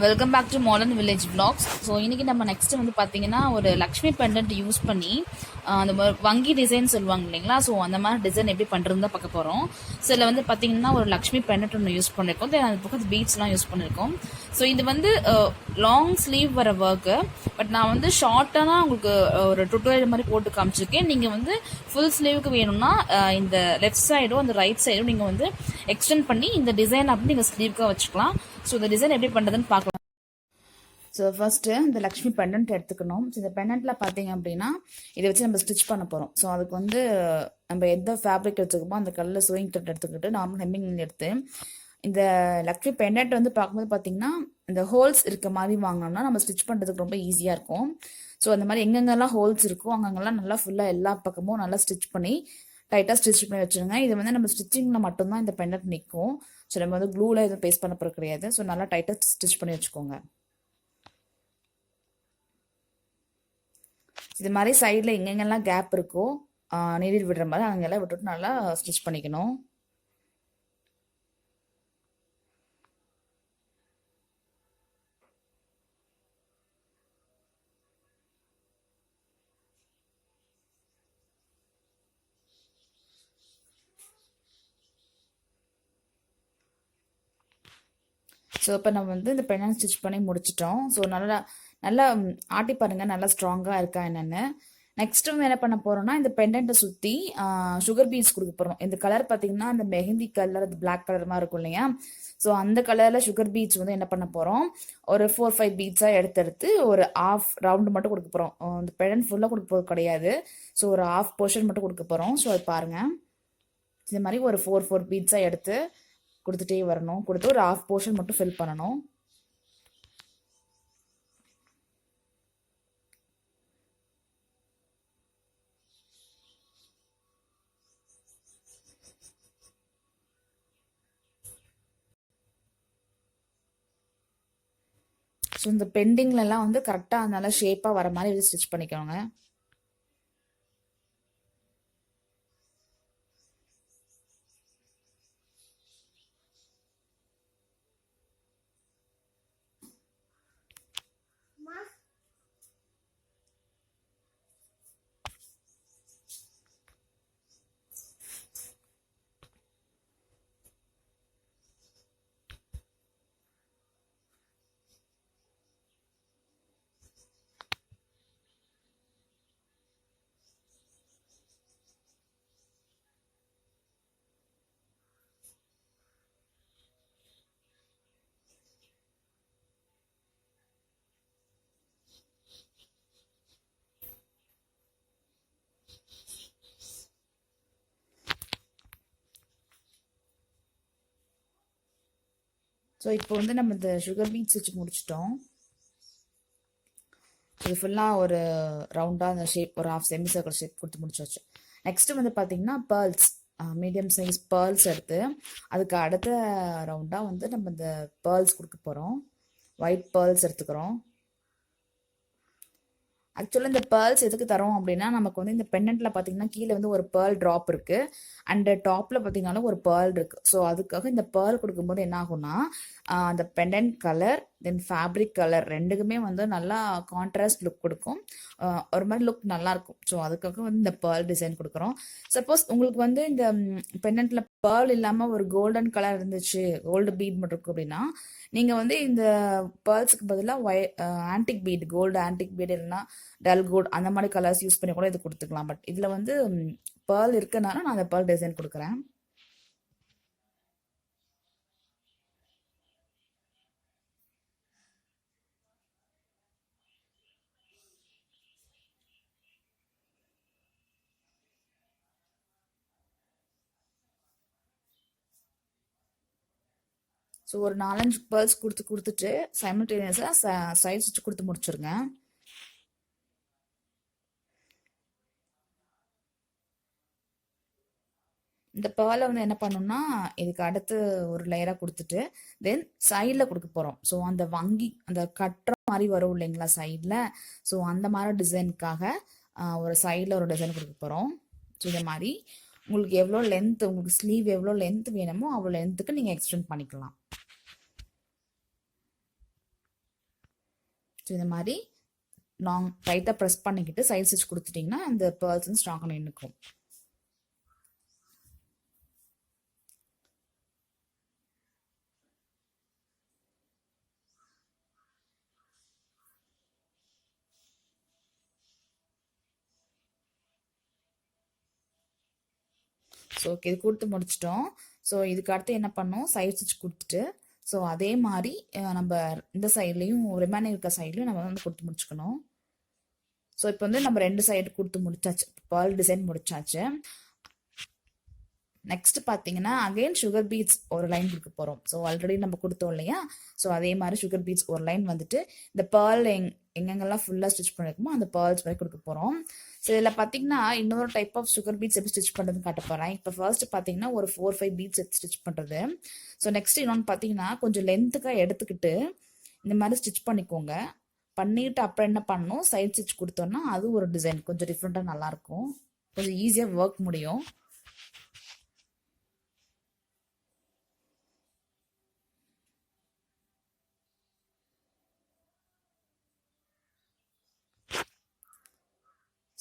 Welcome back to modern village vlogs. So இன்றைக்கி நம்ம next வந்து பார்த்தீங்கன்னா ஒரு லக்ஷ்மி பெண்டன்ட் யூஸ் பண்ணி அந்த வங்கி டிசைன் சொல்லுவாங்க இல்லைங்களா. ஸோ அந்த மாதிரி டிசைன் எப்படி பண்ணுறது தான் பார்க்க போகிறோம். ஸோ இதில் வந்து பார்த்தீங்கன்னா ஒரு லக்ஷ்மி பெண்டன்ட் ஒன்று யூஸ் பண்ணியிருக்கோம். தென் அது பக்கத்து பீட்ஸ்லாம் யூஸ் பண்ணியிருக்கோம். ஸோ இது வந்து லாங் ஸ்லீவ் வர ஒர்க்கு. பட் நான் வந்து ஷார்ட்டானா உங்களுக்கு ஒரு டுட்டோரியல் மாதிரி போட்டு காமிச்சிருக்கேன். நீங்கள் வந்து ஃபுல் ஸ்லீவுக்கு வேணும்னா இந்த லெஃப்ட் சைடும் அந்த ரைட் சைடும் நீங்கள் வந்து எக்ஸ்டெண்ட் பண்ணி இந்த டிசைன் அப்படி நீங்கள் ஸ்லீவ்க்காக வச்சுக்கலாம். ஸோ இந்த டிசைன் எப்படி பண்ணுறதுன்னு பார்க்கலாம். ஸோ ஃபஸ்ட்டு இந்த லக்ஷ்மி பெண்டன்ட் எடுத்துக்கணும். ஸோ இந்த பெண்டன்ட்டில் பார்த்தீங்க அப்படின்னா இதை வச்சு நம்ம ஸ்டிச் பண்ண போகிறோம். ஸோ அதுக்கு வந்து நம்ம எந்த ஃபேப்ரிக் எடுத்துக்கோமோ அந்த கல்லில் சூயிங் த்ரெட் எடுத்துக்கிட்டு நார்மல் ஹெம்மிங் எடுத்து இந்த லக்ஷ்மி பெண்டன்ட் வந்து பார்க்கும்போது பார்த்தீங்கன்னா இந்த ஹோல்ஸ் இருக்க மாதிரி வாங்கினோம்னா நம்ம ஸ்டிச் பண்ணுறதுக்கு ரொம்ப ஈஸியாக இருக்கும். ஸோ அந்த மாதிரி எங்கெங்கெல்லாம் ஹோல்ஸ் இருக்கோ அங்கங்கெல்லாம் நல்லா ஃபுல்லாக எல்லா பக்கமும் நல்லா ஸ்டிச் பண்ணி டைட்டாக ஸ்டிச் பண்ணி வச்சுருங்க. இது வந்து நம்ம ஸ்டிச்சிங்கில் மட்டும்தான் இந்த பெண்டன்ட் நிற்கும். ஸோ நம்ம வந்து க்ளூவில் எதுவும் பேஸ்ட் பண்ண போகிறது கிடையாது. ஸோ நல்லா டைட்டாக ஸ்டிச் பண்ணி வச்சுக்கோங்க. இது மாதிரி சைடில் எங்கெங்கெல்லாம் கேப் இருக்கோ நீடில் விடுற மாதிரி அங்கெல்லாம் விட்டுட்டு நல்லா ஸ்டிச் பண்ணிக்கணும். ஸோ இப்போ நம்ம வந்து இந்த பெண்ணை ஸ்டிச் பண்ணி முடிச்சிட்டோம். ஸோ நல்லா நல்லா ஆட்டி பாருங்கள் நல்லா ஸ்ட்ராங்காக இருக்கா என்னென்னு. நெக்ஸ்ட் வந்து என்ன பண்ண போகிறோம்னா இந்த பெண்டன்ட்டை சுற்றி சுகர் பீட்ஸ் கொடுக்க போகிறோம். இந்த கலர் பார்த்தீங்கன்னா இந்த மெஹந்தி கலர் அது பிளாக் கலர் மாதிரி இருக்கும் இல்லையா. ஸோ அந்த கலரில் சுகர் பீட்ஸ் வந்து என்ன பண்ண போகிறோம், ஒரு 4-5 பீட்ஸாக எடுத்து ஒரு ஆஃப் ரவுண்டு மட்டும் கொடுக்க போகிறோம். இந்த பெண்டன்ட் ஃபுல்லாக கொடுக்க போகிறது கிடையாது. ஸோ ஒரு ஆஃப் போர்ஷன் மட்டும் கொடுக்க போகிறோம். ஸோ அது பாருங்கள் இந்த மாதிரி ஒரு 4 பீட்ஸாக எடுத்து கொடுத்துட்டே வரணும். கொடுத்து ஒரு ஆஃப் போர்ஷன் மட்டும் ஃபில் பண்ணணும். ஸோ இந்த பெண்டிங்லலாம் வந்து கரெக்டாக அதனால ஷேப்பாக வர மாதிரி ஸ்டிச் பண்ணிக்கோங்க. ஸோ இப்போ வந்து நம்ம இந்த சுகர் பீட்ஸ் வச்சு முடிச்சிட்டோம். இது ஃபுல்லாக ஒரு ரவுண்டாக அந்த ஷேப் ஒரு ஆஃப் செமி சர்க்கிள் ஷேப் கொடுத்து முடிச்சாச்சு. நெக்ஸ்ட்டு வந்து பார்த்தீங்கன்னா பேர்ல்ஸ் மீடியம் சைஸ் பேர்ல்ஸ் எடுத்து அதுக்கு அடுத்த ரவுண்டாக வந்து நம்ம இந்த பேர்ல்ஸ் கொடுக்க போகிறோம். ஒயிட் பேர்ல்ஸ் எடுத்துக்கிறோம். ஆக்சுவலாக இந்த பேர்ல்ஸ் எதுக்கு தரோம் அப்படின்னா நமக்கு வந்து இந்த பெண்டன்ட்டில் பார்த்தீங்கன்னா கீழே வந்து ஒரு பேர்ல் ட்ராப் இருக்குது அண்ட் டாப்பில் பார்த்தீங்கன்னாலும் ஒரு பேர்ல் இருக்குது. ஸோ அதுக்காக இந்த பேர்ல் கொடுக்கும்போது என்ன ஆகும்னா அந்த பெண்டன்ட் கலர் தென் ஃபேப்ரிக் கலர் ரெண்டுக்குமே வந்து நல்லா கான்ட்ராஸ்ட் லுக் கொடுக்கும். ஒரு மாதிரி லுக் நல்லாயிருக்கும். ஸோ அதுக்காக வந்து இந்த பேர்ல் டிசைன் கொடுக்குறோம். சப்போஸ் உங்களுக்கு வந்து இந்த பெண்டன்ட்டில் பேர்ல் இல்லாமல் ஒரு கோல்டன் கலர் இருந்துச்சு, கோல்டு பீட் மட்டும் இருக்குது அப்படின்னா நீங்கள் வந்து இந்த பேர்ல்ஸுக்கு பதிலாக antique bead, gold antique bead இல்லைன்னா டல் கோல்டு அந்த மாதிரி கலர்ஸ் யூஸ் பண்ணி கூட இது கொடுத்துக்கலாம். பட் இதில் வந்து பேர்ல் இருக்கனால நான் அந்த பேர்ல் டிசைன் கொடுக்குறேன். ஸோ ஒரு 4-5 பேர்ல்ஸ் கொடுத்துட்டு சைமல்டேனியஸாக சைட் ஸ்டிச் கொடுத்து முடிச்சிருங்க. இந்த பேர்லை வந்து என்ன பண்ணணும்னா இதுக்கு அடுத்து ஒரு லேயராக கொடுத்துட்டு தென் சைடில் கொடுக்க போகிறோம். ஸோ அந்த வங்கி அந்த கட்டுற மாதிரி வரும் இல்லைங்களா சைடில். ஸோ அந்த மாதிரி டிசைனுக்காக ஒரு சைடில் ஒரு டிசைன் கொடுக்க போகிறோம். ஸோ இந்த மாதிரி உங்களுக்கு எவ்வளோ லென்த், உங்களுக்கு ஸ்லீவ் எவ்வளோ லென்த் வேணுமோ அவ்வளோ லென்த்துக்கு நீங்கள் எக்ஸ்டெண்ட் பண்ணிக்கலாம். ஸோ இந்த மாதிரி லாங் ரைட்டாக ப்ரெஸ் பண்ணிக்கிட்டு சைட் ஸ்டிச் கொடுத்துட்டிங்கன்னா அந்த பேர்ல்ஸ் வந்து ஸ்ட்ராங்காக நின்றுக்கும். ஸோ ஓகே, இது கொடுத்து முடிச்சிட்டோம். ஸோ இதுக்கு அடுத்து என்ன பண்ணோம், சைட் ஸ்டிச் கொடுத்துட்டு ஸோ அதே மாதிரி நம்ம இந்த சைட்லேயும் ரிமைனிங் இருக்க சைட்லையும் நம்ம வந்து கொடுத்து முடிச்சுக்கணும். ஸோ இப்போ வந்து நம்ம 2 சைடு கொடுத்து முடிச்சாச்சு, பேர்ல் டிசைன் முடிச்சாச்சு. நெக்ஸ்ட் பார்த்தீங்கன்னா அகைன் சுகர் பீட்ஸ் ஒரு லைன் கொடுக்க போகிறோம். ஸோ ஆல்ரெடி நம்ம கொடுத்தோம் இல்லையா, ஸோ அதே மாதிரி சுகர் பீட்ஸ் ஒரு லைன் வந்துட்டு இந்த பேர்ல் எங்கெங்கெல்லாம் ஃபுல்லாக ஸ்டிச் பண்ணிருக்குமோ அந்த பேர்ல்ஸ் வரை கொடுக்க போகிறோம். ஸோ இதில் பார்த்தீங்கன்னா இன்னொரு டைப் ஆஃப் சுகர் பீட்ஸ் எப்படி ஸ்டிச் பண்ணுறதுன்னு காட்ட போகிறேன். இப்போ ஃபர்ஸ்ட் பார்த்தீங்கன்னா ஒரு 4-5 பீட்ஸ் எடுத்து ஸ்டிச் பண்ணுறது. ஸோ நெக்ஸ்ட் இன்னொன்று பார்த்தீங்கன்னா கொஞ்சம் லென்த்துக்காக எடுத்துக்கிட்டு இந்த மாதிரி ஸ்டிச் பண்ணிக்கோங்க. பண்ணிட்டு அப்புறம் என்ன பண்ணணும், சைட் ஸ்டிச் கொடுத்தோம்னா அது ஒரு டிசைன் கொஞ்சம் டிஃப்ரெண்ட்டாக நல்லாயிருக்கும், கொஞ்சம் ஈஸியாக ஒர்க் முடியும்.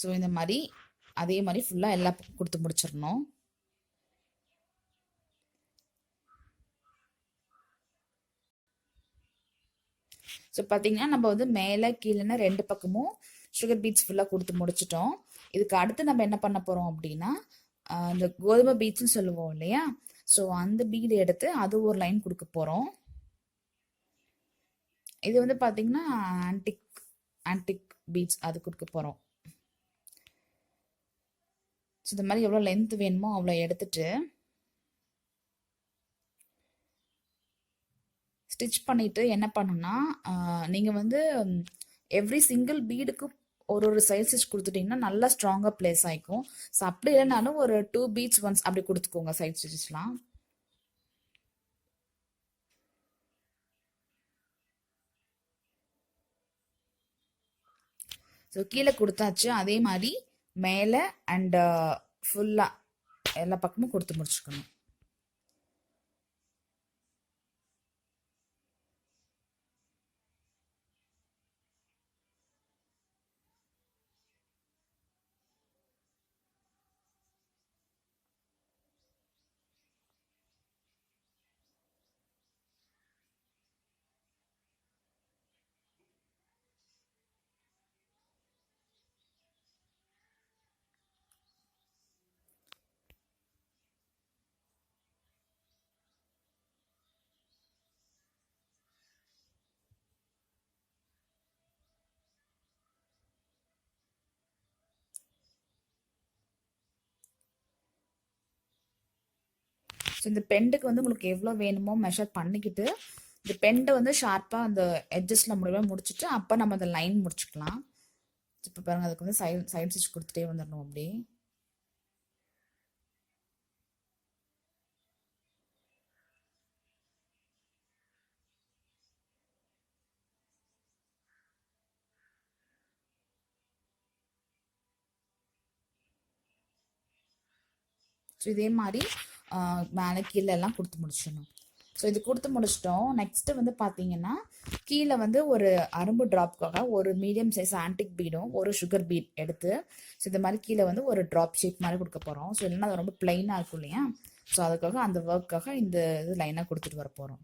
ஸோ இந்த மாதிரி அதே மாதிரி ஃபுல்லாக எல்லா கொடுத்து முடிச்சிடணும். ஸோ பார்த்தீங்கன்னா நம்ம வந்து மேலே கீழேன்னா 2 பக்கமும் சுகர் பீட்ஸ் ஃபுல்லாக கொடுத்து முடிச்சிட்டோம். இதுக்கு அடுத்து நம்ம என்ன பண்ண போகிறோம் அப்படின்னா இந்த கோதுமை பீட்ஸ்னு சொல்லுவோம் இல்லையா, ஸோ அந்த பீடு எடுத்து அது ஒரு லைன் கொடுக்க போகிறோம். இது வந்து பார்த்தீங்கன்னா ஆன்டிக் பீட்ஸ் அது கொடுக்க போகிறோம். ஸோ இந்த மாதிரி எவ்வளோ லென்த் வேணுமோ அவ்வளோ எடுத்துட்டு ஸ்டிச் பண்ணிட்டு என்ன பண்ணணும்னா நீங்கள் வந்து எவ்ரி சிங்கிள் பீடுக்கு ஒரு சைட் ஸ்டிச் கொடுத்துட்டிங்கன்னா நல்லா ஸ்ட்ராங்காக பிளேஸ் ஆகிக்கும். ஸோ அப்படி இல்லைனாலும் ஒரு 2 பீட்ஸ் ஒன்ஸ் அப்படி கொடுத்துக்கோங்க சைட் ஸ்டிச்சஸ்லாம். ஸோ கீழே கொடுத்தாச்சு, அதே மாதிரி மேலே அண்ட் ஃபுல்லாக எல்லா பக்கமும் கொடுத்து முடிச்சுக்கணும். ஸோ இந்த பெண்டுக்கு வந்து உங்களுக்கு எவ்வளோ வேணுமோ மெஷர் பண்ணிக்கிட்டு இந்த பெண்டை வந்து ஷார்ப்பாக அந்த எட்ஜஸ்டில் முடிச்சுட்டு அப்போ நம்ம அந்த லைன் முடிச்சுக்கலாம். இப்போ பாருங்கள், அதுக்கு வந்து சைட் ஸ்டிச் கொடுத்துட்டே வந்துடணும் அப்படி. ஸோ இதே மாதிரி மேலே கீழே எல்லாம் கொடுத்து முடிச்சிடணும். ஸோ இது கொடுத்து முடிச்சிட்டோம். நெக்ஸ்ட்டு வந்து பார்த்தீங்கன்னா கீழே வந்து ஒரு அரும்பு ட்ராப்காக ஒரு மீடியம் சைஸ் ஆன்டிக் பீடும் ஒரு சுகர் பீட் எடுத்து ஸோ இந்த மாதிரி கீழே வந்து ஒரு ட்ராப் ஷேப் மாதிரி கொடுக்க போகிறோம். ஸோ இல்லைன்னா அது ரொம்ப பிளைனாக இருக்கும் இல்லையா, ஸோ அதுக்காக அந்த ஒர்க்காக இந்த இது லைனாக கொடுத்துட்டு வர போகிறோம்.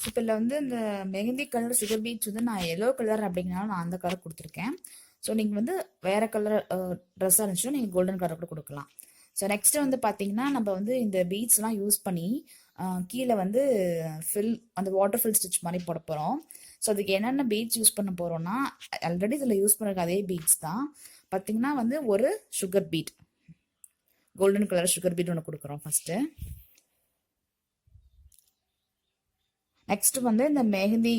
இப்போ இதில் வந்து இந்த மெஹந்தி கலர் சுகர் பீட்ஸ் வந்து நான் எல்லோ கலர் அப்படிங்கிறனால நான் அந்த கலர் கொடுத்துருக்கேன். ஸோ நீங்கள் வந்து வேறு கலர் ட்ரெஸ்ஸாக இருந்துச்சுன்னா நீங்கள் கோல்டன் கலர் கூட கொடுக்கலாம். ஸோ நெக்ஸ்ட்டு வந்து பார்த்தீங்கன்னா நம்ம வந்து இந்த பீட்ஸ்லாம் யூஸ் பண்ணி கீழே வந்து அந்த வாட்டர் ஃபில் ஸ்டிச் மாதிரி போட போகிறோம். ஸோ அதுக்கு என்னென்ன பீட்ஸ் யூஸ் பண்ண போகிறோம்னா ஆல்ரெடி இதில் யூஸ் பண்ணுற அதே பீட்ஸ் தான். பார்த்தீங்கன்னா வந்து ஒரு sugar beat, golden colour sugar beat ஒன்று கொடுக்குறோம் ஃபஸ்ட்டு. நெக்ஸ்ட் வந்து இந்த மெஹந்தி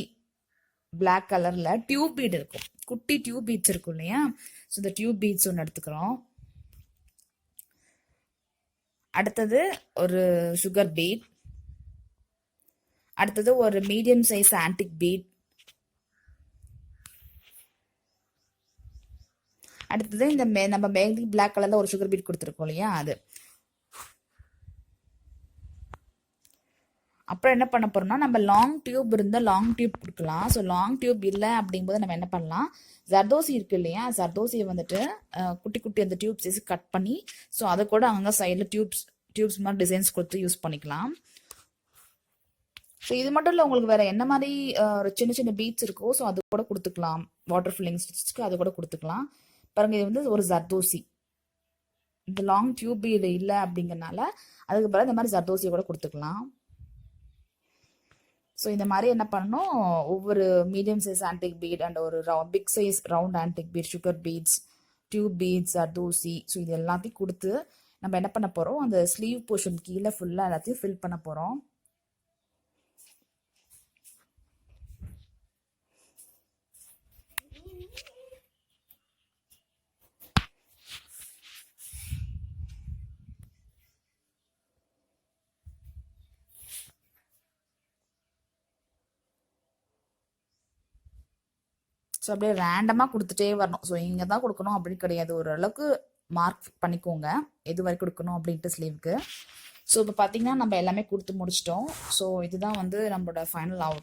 பிளாக் கலரில் டியூப் பீட் இருக்கும், குட்டி டியூப் பீட்ஸ் இருக்கும் இல்லையா, ஸோ இந்த டியூப் பீட்ஸ் ஒன்று எடுத்துக்கிறோம். அடுத்தது ஒரு சுகர் பீட், அடுத்தது ஒரு மீடியம் சைஸ் ஆன்டிக் பீட், அடுத்தது இந்த நம்ம மேக்னி பிளாக் கலர்ல ஒரு சுகர் பீட் கொடுத்துருக்கோம் இல்லையா அது. அப்புறம் என்ன பண்ண போறோம்னா, நம்ம லாங் டியூப் இருந்தால் லாங் டியூப் கொடுக்கலாம். ஸோ லாங் டியூப் இல்லை அப்படிங்கும்போது நம்ம என்ன பண்ணலாம், ஜர்தோசி இருக்கு இல்லையா, ஜர்தோசியை வந்துட்டு குட்டி குட்டி அந்த டியூப்ஸ் கட் பண்ணி, ஸோ அதை கூட அங்கே சைடில் டியூப்ஸ் மாதிரி டிசைன்ஸ் கொடுத்து யூஸ் பண்ணிக்கலாம். ஸோ இது மட்டும் இல்லை, உங்களுக்கு வேற என்ன மாதிரி சின்ன சின்ன பீட்ஸ் இருக்கோ ஸோ அது கூட கொடுத்துக்கலாம். வாட்டர் ஃபில்லிங் ஸ்டிச்சுக்கு அது கூட கொடுத்துக்கலாம். பாருங்க, இது வந்து ஒரு ஜர்தோசி. இந்த லாங் டியூப் இது இல்லை அப்படிங்கறனால அதுக்கு பிறகு இந்த மாதிரி ஜர்தோசியை கூட கொடுத்துக்கலாம். ஸோ இந்த மாதிரி என்ன பண்ணணும், ஒவ்வொரு medium size antique bead and ஒரு big size round antique bead, sugar beads, tube beads, zardozi, so இது எல்லாத்தையும் கொடுத்து நம்ம என்ன பண்ண போகிறோம், அந்த ஸ்லீவ் போர்ஷன் கீழே ஃபுல்லாக எல்லாத்தையும் ஃபில் பண்ண போகிறோம். ஸோ அப்படியே ரேண்டமாக கொடுத்துட்டே வரணும். ஸோ இங்கே தான் கொடுக்கணும் அப்படின்னு கிடையாது, ஓரளவுக்கு மார்க் பண்ணிக்கோங்க எது வரைக்கும் கொடுக்கணும் அப்படின்ட்டு ஸ்லீவுக்கு. ஸோ இப்போ பார்த்தீங்கன்னா நம்ம எல்லாமே கொடுத்து முடிச்சிட்டோம். ஸோ இதுதான் வந்து நம்மளோட ஃபைனல் அவுட்.